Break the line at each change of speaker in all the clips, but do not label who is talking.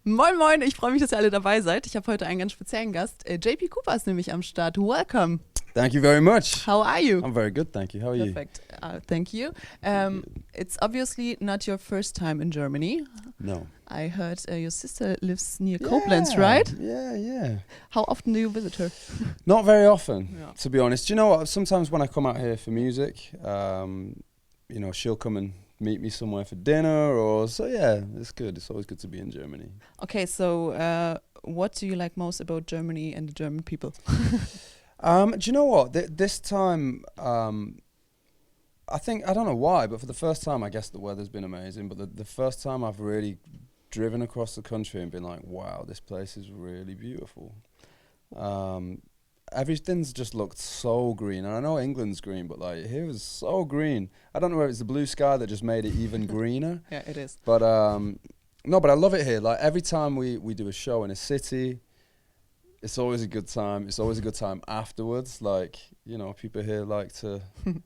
Moin moin, ich freue mich, dass ihr alle dabei seid. Ich habe heute einen ganz speziellen Gast. JP Cooper ist nämlich am Start. Welcome.
Thank you very much.
How are you?
I'm very good, thank you. How are you?
Perfect. Thank you. It's obviously not your first time in Germany.
No.
I heard your sister lives near Koblenz, right?
Yeah.
How often do you visit her?
Not very often,
Yeah.
to be honest. Do you know what? Sometimes when I come out here for music, she'll come and meet me somewhere for dinner, it's good. It's always good to be in Germany.
Okay, so what do you like most about Germany and the German people?
Do you know what? This time, I don't know why, but for the first time, I guess the weather's been amazing. But the first time I've really driven across the country and been like, wow, this place is really beautiful. Everything's just looked so green. And I know England's green, but like here is so green. I don't know if it's the blue sky that just made it even greener.
Yeah, it is.
But no, but I love it here. Like every time we do a show in a city, it's always a good time. It's always a good time afterwards. Like, people here like to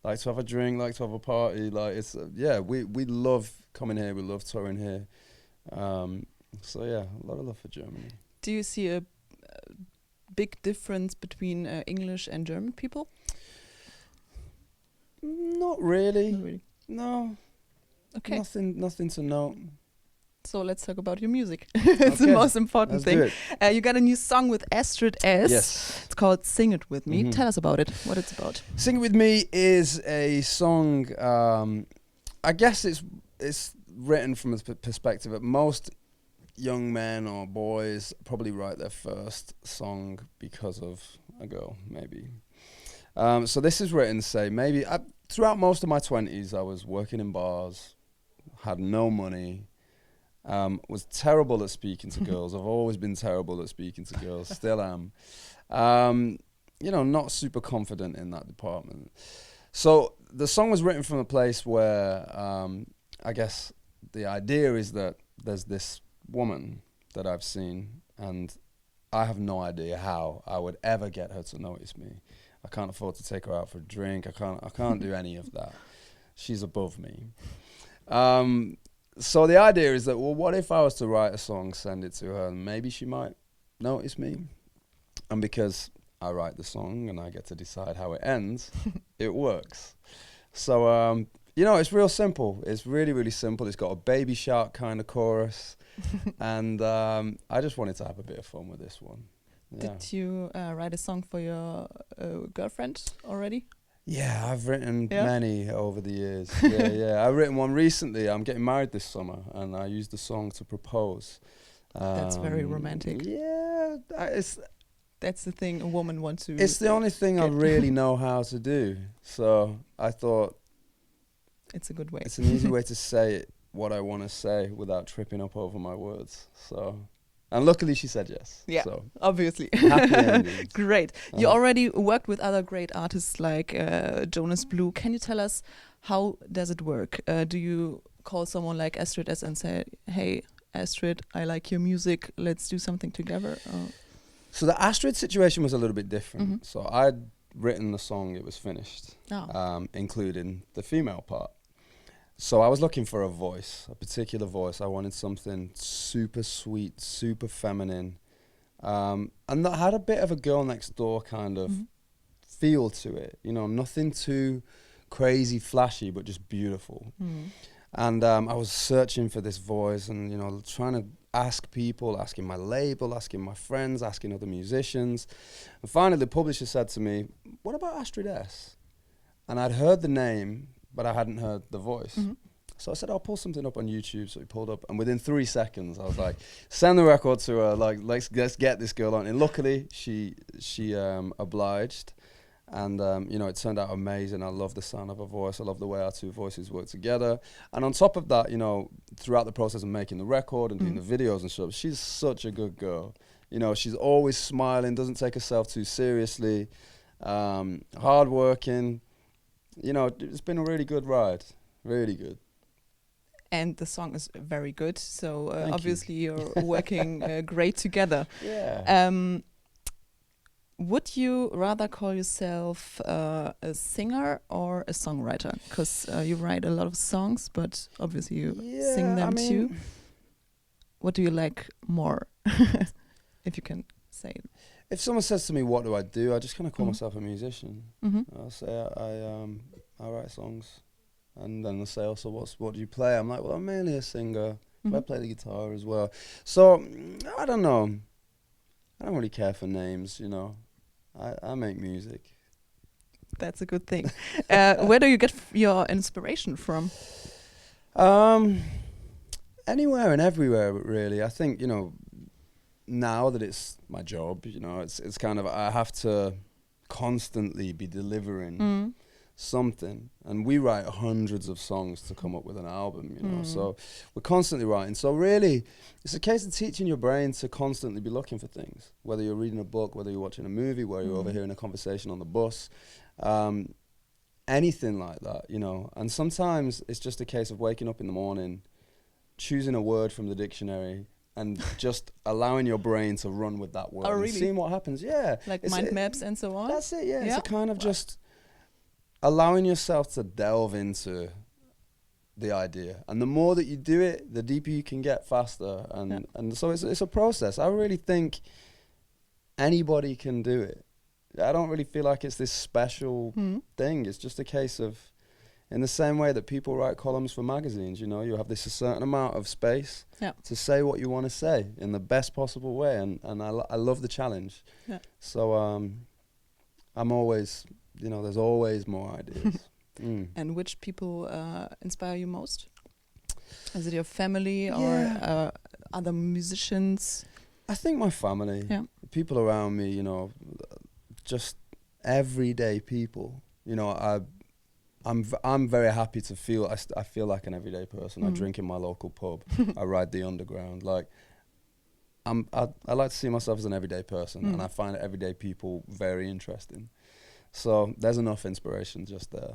have a drink, like to have a party. Like we love coming here. We love touring here. A lot of love for Germany.
Do you see a big difference between English and German people?
Not really.
Not really.
No.
Okay.
Nothing to note.
So let's talk about your music. It's the most important thing. You got a new song with Astrid S.
Yes.
It's called Sing It With Me.
Mm-hmm.
Tell us about it, what it's about.
Sing It With Me is a song, I guess it's written from a perspective that most young men or boys probably write their first song because of a girl, maybe. So this is written to say, throughout most of my 20s, I was working in bars, had no money, was terrible at speaking to girls. I've always been terrible at speaking to girls, still am. Not super confident in that department. So the song was written from a place where I guess the idea is that there's this woman that I've seen and I have no idea how I would ever get her to notice me. I can't afford to take her out for a drink. I can't do any of that. She's above me. So the idea is that, well, what if I was to write a song, send it to her, and maybe she might notice me? And because I write the song and I get to decide how it ends, it works. So, it's real simple. It's really, really simple. It's got a baby shark kind of chorus. And I just wanted to have a bit of fun with this one. Yeah.
Did you write a song for your girlfriend already?
Yeah, I've written many over the years. Yeah. I've written one recently. I'm getting married this summer, and I used the song to propose.
That's very romantic.
Yeah,
that's the thing a woman wants to.
It's the only thing I really know how to do. So I thought
it's a good way.
It's an easy way to say what I want to say without tripping up over my words. So. And luckily she said yes.
Yeah,
so
obviously.
Happy ending.
Great. You already worked with other great artists like Jonas Blue. Can you tell us how does it work? Do you call someone like Astrid S and say, hey, Astrid, I like your music. Let's do something together?
So the Astrid situation was a little bit different.
Mm-hmm.
So I'd written the song, it was finished,
oh.
Including the female part. So I was looking for a particular voice. I wanted something super sweet, super feminine, and that had a bit of a girl next door kind of feel to it. Nothing too crazy, flashy, but just beautiful. Mm. And I was searching for this voice and, trying to ask people, asking my label, asking my friends, asking other musicians. And finally the publisher said to me, what about Astrid S? And I'd heard the name, but I hadn't heard the voice. Mm-hmm. So I said, I'll pull something up on YouTube. So we pulled up, and within 3 seconds, I was like, send the record to her, like, let's get this girl on. And luckily, she obliged. And, it turned out amazing. I love the sound of her voice. I love the way our two voices work together. And on top of that, throughout the process of making the record and doing the videos and stuff, she's such a good girl. She's always smiling, doesn't take herself too seriously, hardworking. It's been a really good ride, really good.
And the song is very good, so obviously you're working great together.
Yeah.
Would you rather call yourself a singer or a songwriter? Because you write a lot of songs, but obviously you sing them too. what do you like more, if you can say?
If someone says to me, "What do I do?" I just kind of call
Mhm.
myself a musician.
Mhm.
I'll say I write songs, and then they'll say also, what do you play? I'm like, well, I'm mainly a singer. But I
Mhm.
play the guitar as well. So I don't know. I don't really care for names, you know. I make music.
That's a good thing. Where do you get your inspiration from?
Anywhere and everywhere, really. I think, you know, now that it's my job, you know, it's kind of, I have to constantly be delivering
Mm.
something, and we write hundreds of songs to come up with an album, you know, so we're constantly writing. So really, it's a case of teaching your brain to constantly be looking for things, whether you're reading a book, whether you're watching a movie, whether you're overhearing a conversation on the bus, anything like that, you know. And sometimes it's just a case of waking up in the morning, choosing a word from the dictionary, and just allowing your brain to run with that word,
Oh,
and
really?
seeing what happens. Yeah,
Like mind maps and so on?
that's it. Yeah,
Yeah?
it's a kind of just allowing yourself to delve into the idea, and the more that you do it, the deeper you can get faster, and so it's a process. I really think anybody can do it. I don't really feel like it's this special thing. It's just a case of, in the same way that people write columns for magazines, you know, you have this a certain amount of space to say what you want to say in the best possible way, and I love the challenge. Yeah. So I'm always, you know, there's always more ideas.
And which people inspire you most? Is it your family or other musicians?
I think my family, people around me, you know, just everyday people. You know, I'm very happy to feel, I feel like an everyday person. I drink in my local pub. I ride the underground. Like, I like to see myself as an everyday person, and I find everyday people very interesting. So there's enough inspiration just there.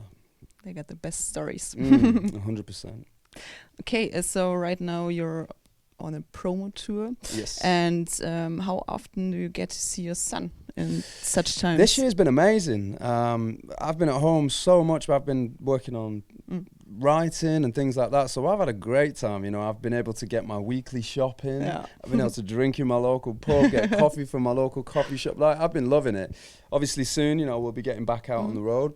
They got the best stories.
100%.
Okay, so right now you're on a promo tour.
Yes.
And how often do you get to see your son in such times?
This year's been amazing. I've been at home so much. I've been working on writing and things like that. So I've had a great time. You know, I've been able to get my weekly shopping. Yeah. I've been able to drink in my local pub, get coffee from my local coffee shop. Like, I've been loving it. Obviously soon, you know, we'll be getting back out on the road.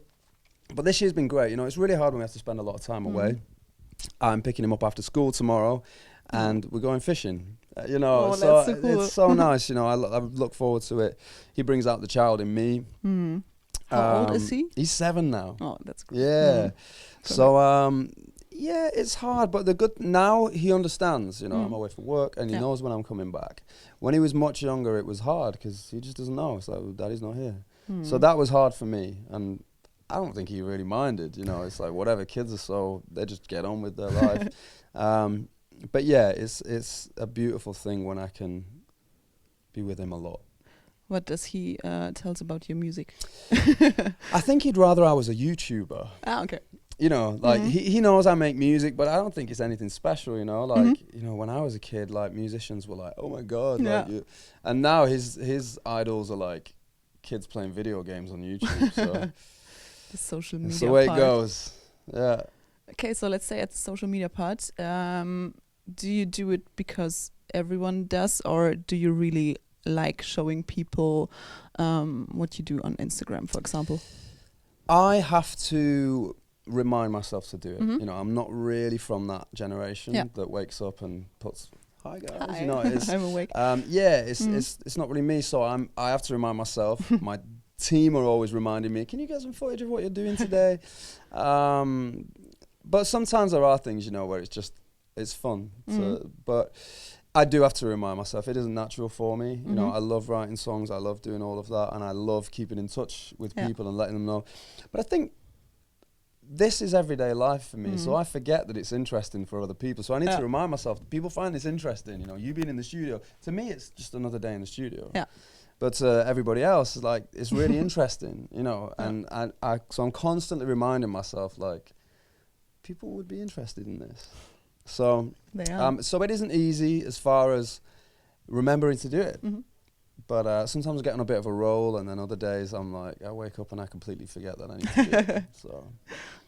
But this year's been great. You know, it's really hard when we have to spend a lot of time away. I'm picking him up after school tomorrow, and we're going fishing. You know, so cool. It's so nice. You know, I look forward to it. He brings out the child in me.
How old is he?
He's 7 now.
Oh, that's great.
Yeah. So yeah, it's hard, but the good now he understands. You know, I'm away for work, and he knows when I'm coming back. When he was much younger, it was hard because he just doesn't know. It's like, well, Daddy's not here. So that was hard for me, and I don't think he really minded. You know, it's like whatever. Kids are so, they just get on with their life. But yeah, it's a beautiful thing when I can be with him a lot.
What does he tell us about your music?
I think he'd rather I was a YouTuber.
Ah, okay.
You know, like he knows I make music, but I don't think it's anything special. You know, like you know, when I was a kid, like musicians were like, oh my god, like and now his idols are like kids playing video games on YouTube. So
the social media.
That's the way it goes. Yeah.
Okay, so let's say at the social media part, do you do it because everyone does, or do you really like showing people what you do on Instagram, for example?
I have to remind myself to do it. You know, I'm not really from that generation that wakes up and puts, hi guys,
hi.
You know, it's,
I'm awake.
It's not really me, so I have to remind myself. My team are always reminding me, can you get some footage of what you're doing today? But sometimes there are things, you know, where it's fun. But I do have to remind myself it isn't natural for me. You know, I love writing songs, I love doing all of that, and I love keeping in touch with people and letting them know. But I think this is everyday life for me, so I forget that it's interesting for other people. So I need to remind myself, people find this interesting, you know, you being in the studio. To me, it's just another day in the studio. Yeah. But everybody else is like, it's really interesting, you know, and so I'm constantly reminding myself, like, people would be interested in this. So, so it isn't easy as far as remembering to do it. But sometimes I get on a bit of a roll, and then other days I'm like, I wake up and I completely forget that I need to do it. So.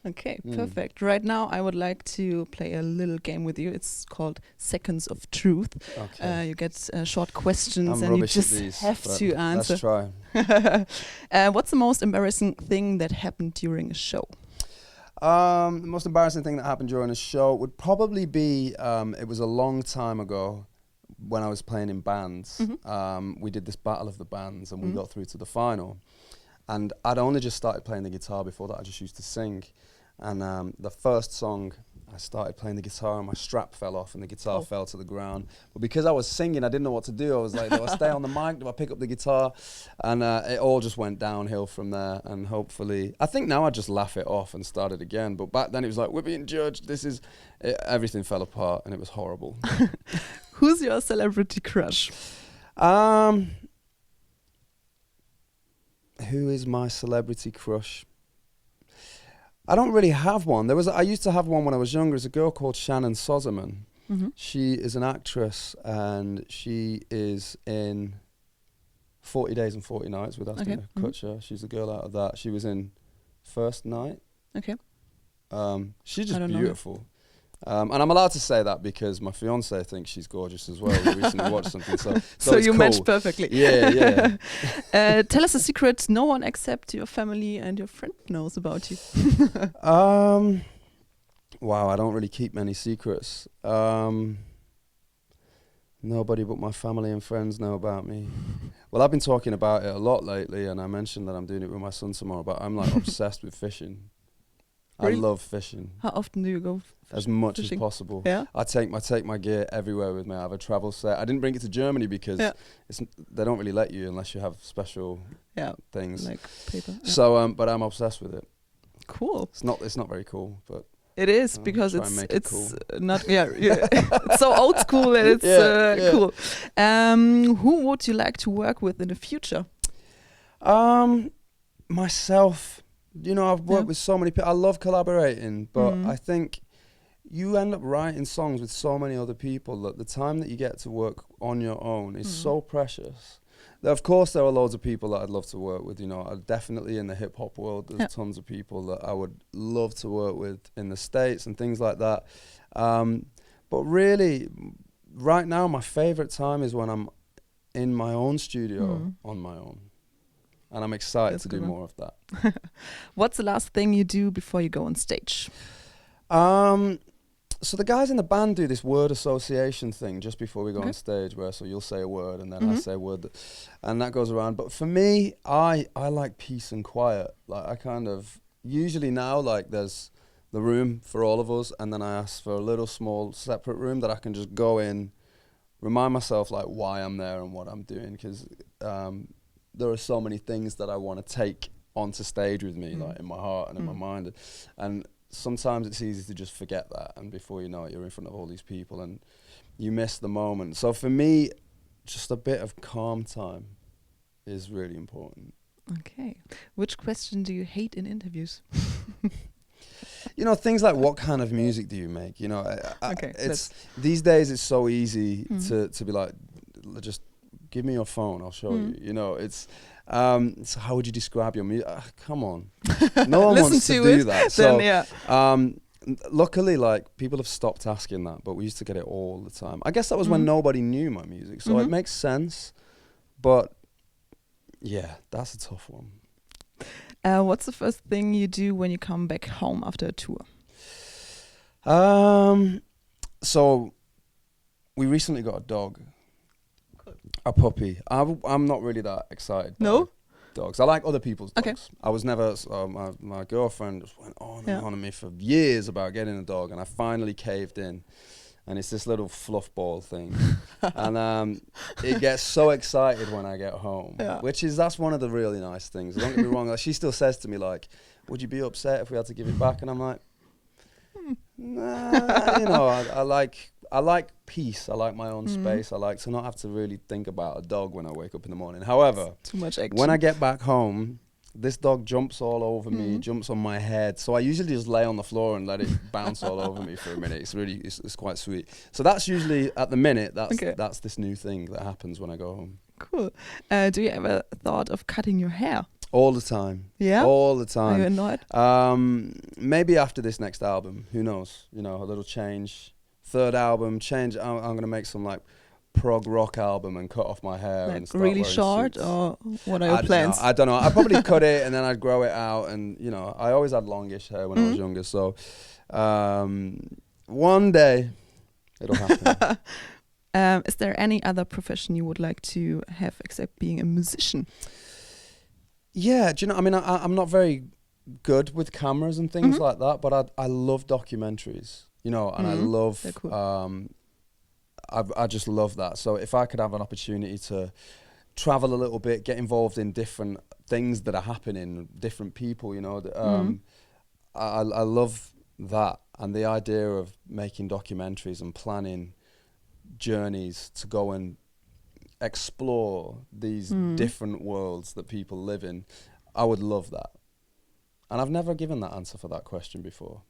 Okay, perfect. Right now, I would like to play a little game with you. It's called Seconds of Truth.
Okay.
You get short questions,
I'm
and you
rubbish at
just
these,
have
but
to answer.
Let's try.
What's the most embarrassing thing that happened during a show?
The most embarrassing thing that happened during a show would probably be, it was a long time ago when I was playing in bands. We did this battle of the bands, and we got through to the final. And I'd only just started playing the guitar. Before that, I just used to sing. And the first song, I started playing the guitar and my strap fell off and the guitar fell to the ground. But because I was singing, I didn't know what to do. I was like, do I stay on the mic? Do I pick up the guitar? And it all just went downhill from there. And hopefully, I think now I just laugh it off and start it again. But back then it was like, we're being judged. Everything fell apart and it was horrible.
Who's your celebrity crush?
Who is my celebrity crush? I don't really have one. I used to have one when I was younger. There's a girl called Shannon Soderman. She is an actress, and she is in 40 Days and 40 Nights with Ashton Kutcher. She's the girl out of that. She was in First Night.
Okay.
She's just beautiful. And I'm allowed to say that because my fiance thinks she's gorgeous as well. We recently watched something, so
you
cool.
matched perfectly.
Yeah.
Tell us a secret no one except your family and your friend knows about you.
Wow, I don't really keep many secrets. Nobody but my family and friends know about me. Well, I've been talking about it a lot lately, and I mentioned that I'm doing it with my son tomorrow, but I'm like obsessed with fishing. Really? I love fishing.
How often do you go fishing?
As much as possible.
Yeah.
I take my gear everywhere with me. I have a travel set. I didn't bring it to Germany because they don't really let you unless you have special things.
Like paper. Yeah.
So, but I'm obsessed with it.
Cool.
It's not very cool, but
it is because it's
cool.
Not it's so old school and it's cool. Who would you like to work with in the future?
Myself. You know, I've worked with so many people. I love collaborating, but I think you end up writing songs with so many other people that the time that you get to work on your own is so precious. Of course, there are loads of people that I'd love to work with. You know, definitely in the hip hop world, there's tons of people that I would love to work with in the States and things like that. But really, right now, my favorite time is when I'm in my own studio on my own. And I'm excited to do more of that.
What's the last thing you do before you go on stage?
So the guys in the band do this word association thing just before we go on stage, where so you'll say a word and then I say a word, and that goes around. But for me, I like peace and quiet. Like I kind of usually now like there's the room for all of us, and then I ask for a little small separate room that I can just go in, remind myself like why I'm there and what I'm doing, because there are so many things that I want to take onto stage with me, like in my heart and in my mind. And sometimes it's easy to just forget that. And before you know it, you're in front of all these people and you miss the moment. So for me, just a bit of calm time is really important.
Okay. Which question do you hate in interviews?
You know, things like what kind of music do you make? You know, these days it's so easy to be like, just give me your phone, I'll show you. You know, it's so how would you describe your music? Come on, no one wants to do that. So luckily, like people have stopped asking that, but we used to get it all the time. I guess that was when nobody knew my music, so it makes sense. But yeah, that's a tough one.
What's the first thing you do when you come back home after a tour?
So we recently got a dog. A puppy. I'm not really that excited by dogs. I like other people's dogs. I was never, my girlfriend just went on and on at me for years about getting a dog, and I finally caved in. And it's this little fluff ball thing. And it gets so excited when I get home, that's one of the really nice things. Don't get me wrong, like, she still says to me, like, would you be upset if we had to give it back? And I'm like, nah, you know, I like peace. I like my own space. I like to not have to really think about a dog when I wake up in the morning. However,
too much action.
When I get back home, this dog jumps all over me, jumps on my head. So I usually just lay on the floor and let it bounce all over me for a minute. It's quite sweet. So that's usually, at the minute, that's this new thing that happens when I go home.
Cool. Do you ever thought of cutting your hair?
All the time.
Yeah?
All the
Are you
time.
annoyed?
Maybe after this next album, who knows? You know, a little change. Third album, change. I'm gonna make some like prog rock album and cut off my hair and
Like
start
really
wearing
short,
suits.
or what are your plans?
I don't know. I'd probably cut it and then I'd grow it out. And you know, I always had longish hair when I was younger. So one day it'll happen.
Is there any other profession you would like to have except being a musician?
Yeah, do you know? I mean, I'm not very good with cameras and things like that, but I love documentaries. You know, and I love.
They're cool.
I just love that. So if I could have an opportunity to travel a little bit, get involved in different things that are happening, different people, you know, I love that. And the idea of making documentaries and planning journeys to go and explore these different worlds that people live in, I would love that. And I've never given that answer for that question before.